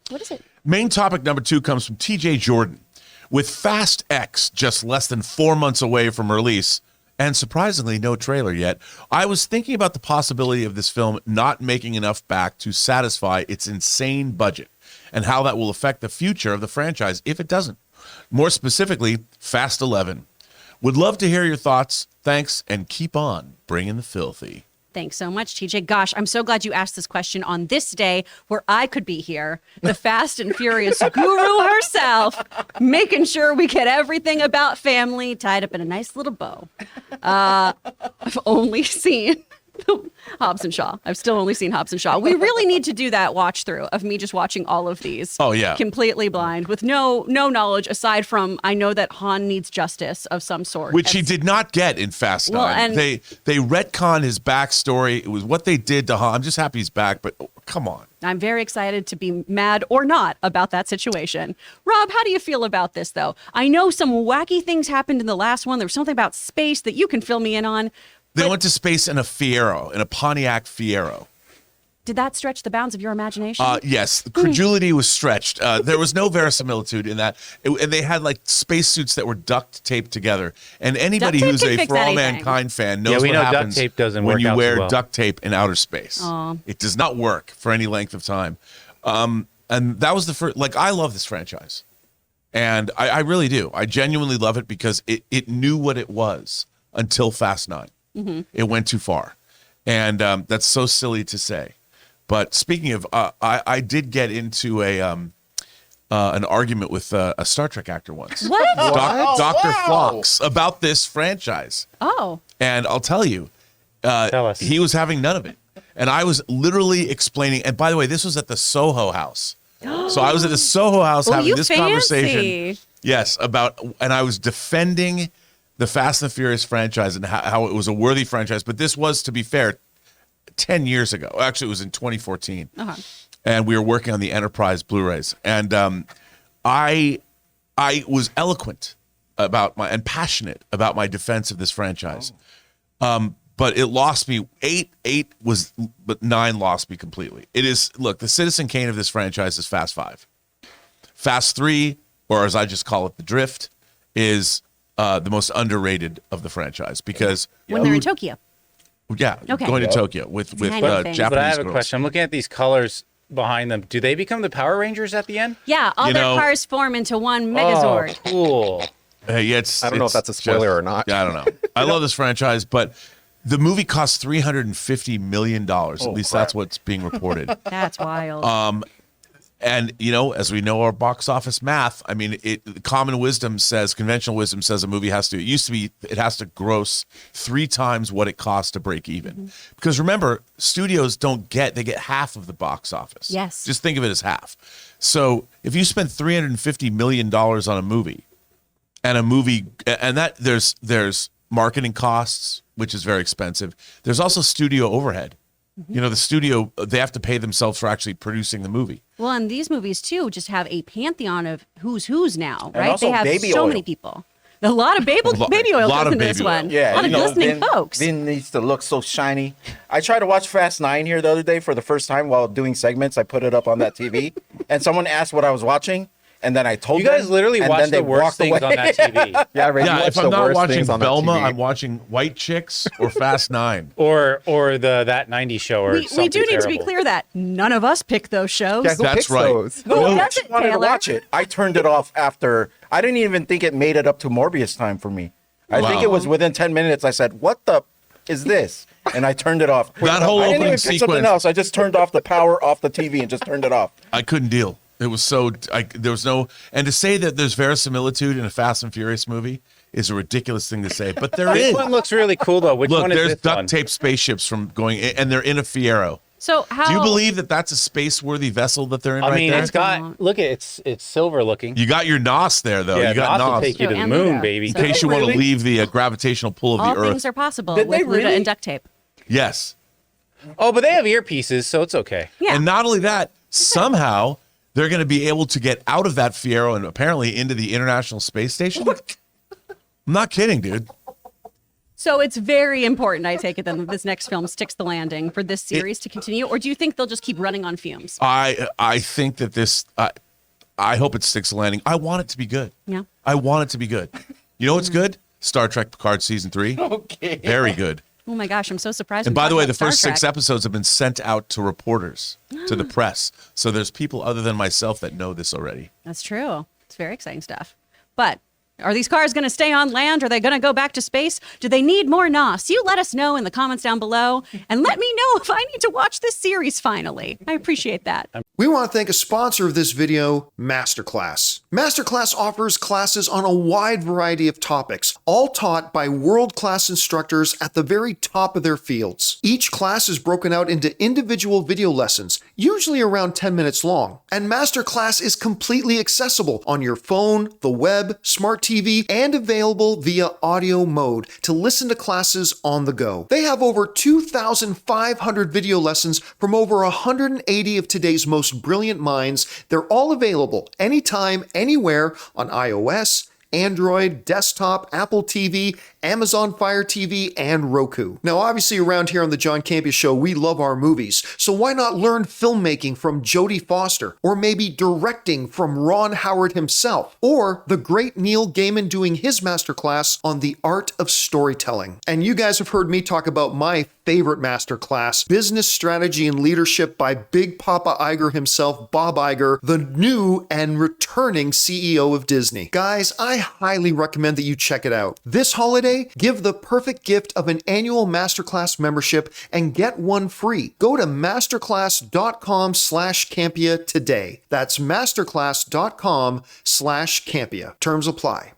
What is it? Main topic number 2 comes from TJ Jordan. With Fast X just less than 4 months away from release, and surprisingly no trailer yet, I was thinking about the possibility of this film not making enough back to satisfy its insane budget, and how that will affect the future of the franchise if it doesn't. More specifically, Fast 11. Would love to hear your thoughts. Thanks, and keep on bringing the filthy. Thanks so much, TJ. Gosh, I'm so glad you asked this question on this day where I could be here, the Fast and Furious guru herself, making sure we get everything about family tied up in a nice little bow. I've only seen Hobbs and Shaw. I've still only seen Hobbs and Shaw. We really need to do that watch through of me just watching all of these. Oh, yeah. Completely blind with no knowledge aside from I know that Han needs justice of some sort. Which he did not get in Fast 9. They retconned his backstory. It was what they did to Han. I'm just happy he's back, but come on. I'm very excited to be mad or not about that situation. Rob, how do you feel about this, though? I know some wacky things happened in the last one. There was something about space that you can fill me in on. They went to space in a Fiero, in a Pontiac Fiero. Did that stretch the bounds of your imagination? Yes, the credulity was stretched. There was no verisimilitude in that. And they had like spacesuits that were duct taped together. And anybody who's a For All Mankind fan knows what happens duct tape doesn't when work you out wear so well. duct tape in outer space. It does not work for any length of time. And that was the first, like, I love this franchise. And I really do. I genuinely love it because it knew what it was until Fast 9. Mm-hmm. It went too far. And that's so silly to say. But speaking of, I did get into an argument with a Star Trek actor once. What? Dr. Phlox about this franchise. Oh. And I'll tell you, Tell us. he was having none of it. And I was literally explaining, and by the way, this was at the Soho House. So I was at the Soho House having this conversation. Yes, and I was defending the Fast and the Furious franchise and how it was a worthy franchise. But this was, to be fair, 10 years ago. Actually, it was in 2014. Uh-huh. And we were working on the Enterprise Blu-rays. And I was eloquent about and passionate about my defense of this franchise. But it lost me. 8 was, but 9 lost me completely. It is, look, the Citizen Kane of this franchise is Fast 5. Fast 3, or as I just call it, The Drift, is the most underrated of the franchise because when they're in Tokyo. Yeah, okay. Going to Tokyo with Japanese But I have a girls. question. I'm looking at these colors behind them. Do they become the Power Rangers at the end? Yeah, all their cars form into one Megazord. Oh, cool. Hey, I don't know if that's a spoiler or not. Yeah, I don't know. I love this franchise, but the movie cost $350 million. At least that's what's being reported. That's wild. And, as we know our box office math, I mean, conventional wisdom says a movie it has to gross 3 times what it costs to break even. Mm-hmm. Because remember, studios they get half of the box office. Yes. Just think of it as half. So if you spend $350 million on a movie, and that there's marketing costs, which is very expensive. There's also studio overhead. Mm-hmm. The studio, they have to pay themselves for actually producing the movie. Well, and these movies, too, just have a pantheon of who's now, and right? They have so many people. A lot of baby oil goes into this one. Yeah, a lot of glistening folks. Vin needs to look so shiny. I tried to watch Fast 9 here the other day for the first time while doing segments. I put it up on that TV, and someone asked what I was watching. And then I told you guys them, literally and watch then the worst things on that TV. Yeah, if I'm not watching Velma, I'm watching White Chicks or Fast 9. or That 90s Show or something we do need terrible. to be clear that none of us pick those shows. Yeah, That's right. No, I doesn't, wanted to Taylor? watch it. I turned it off after. I didn't even think it made it up to Morbius time for me. I think it was within 10 minutes. I said, "What the is this?" And I turned it off. That whole I didn't opening even pick something sequence. else. I just turned off the power off the TV and just turned it off. I couldn't deal. It was there was no, and to say that there's verisimilitude in a Fast and Furious movie is a ridiculous thing to say, but there is. This one looks really cool, though. Which Look, one is there's this duct one? tape spaceships from going, and they're in a Fiero. So how Do you believe that that's a space-worthy vessel that they're in right there? It's got, look, it's silver looking. You got your NOS there, though. Yeah, you got NOS will NOS. take you to the And moon, Luda. baby. In case you want to leave the gravitational pull of all the Earth. things are possible Did with they Luda really? and duct tape? Yes. Oh, but they have earpieces, so it's okay. Yeah. And not only that, somehow they're going to be able to get out of that Fiero and apparently into the International Space Station. I'm not kidding, dude. So it's very important, I take it, then, that this next film sticks the landing for this series to continue, or do you think they'll just keep running on fumes? I think that this. I hope it sticks the landing. I want it to be good. Yeah. I want it to be good. You know what's good? Star Trek Picard season 3. Okay. Very good. Oh my gosh, I'm so surprised. And by the way, the first 6 episodes have been sent out to reporters, to the press. So there's people other than myself that know this already. That's true. It's very exciting stuff. But are these cars going to stay on land? Are they going to go back to space? Do they need more NOS? You let us know in the comments down below, and let me know if I need to watch this series finally. I appreciate that. We want to thank a sponsor of this video, MasterClass. MasterClass offers classes on a wide variety of topics, all taught by world-class instructors at the very top of their fields. Each class is broken out into individual video lessons, usually around 10 minutes long. And MasterClass is completely accessible on your phone, the web, smart TV, and available via audio mode to listen to classes on the go. They have over 2,500 video lessons from over 180 of today's most brilliant minds. They're all available anytime, anywhere on iOS, Android, desktop, Apple TV, Amazon Fire TV, and Roku. Now, obviously around here on the John Campea Show, we love our movies, so why not learn filmmaking from Jodie Foster, or maybe directing from Ron Howard himself, or the great Neil Gaiman doing his masterclass on the art of storytelling. And you guys have heard me talk about my favorite masterclass, Business Strategy and Leadership by Big Papa Iger himself, Bob Iger, the new and returning CEO of Disney. Guys, I highly recommend that you check it out. This holiday, give the perfect gift of an annual Masterclass membership and get one free. Go to masterclass.com/Campea today. That's masterclass.com/Campea. Terms apply.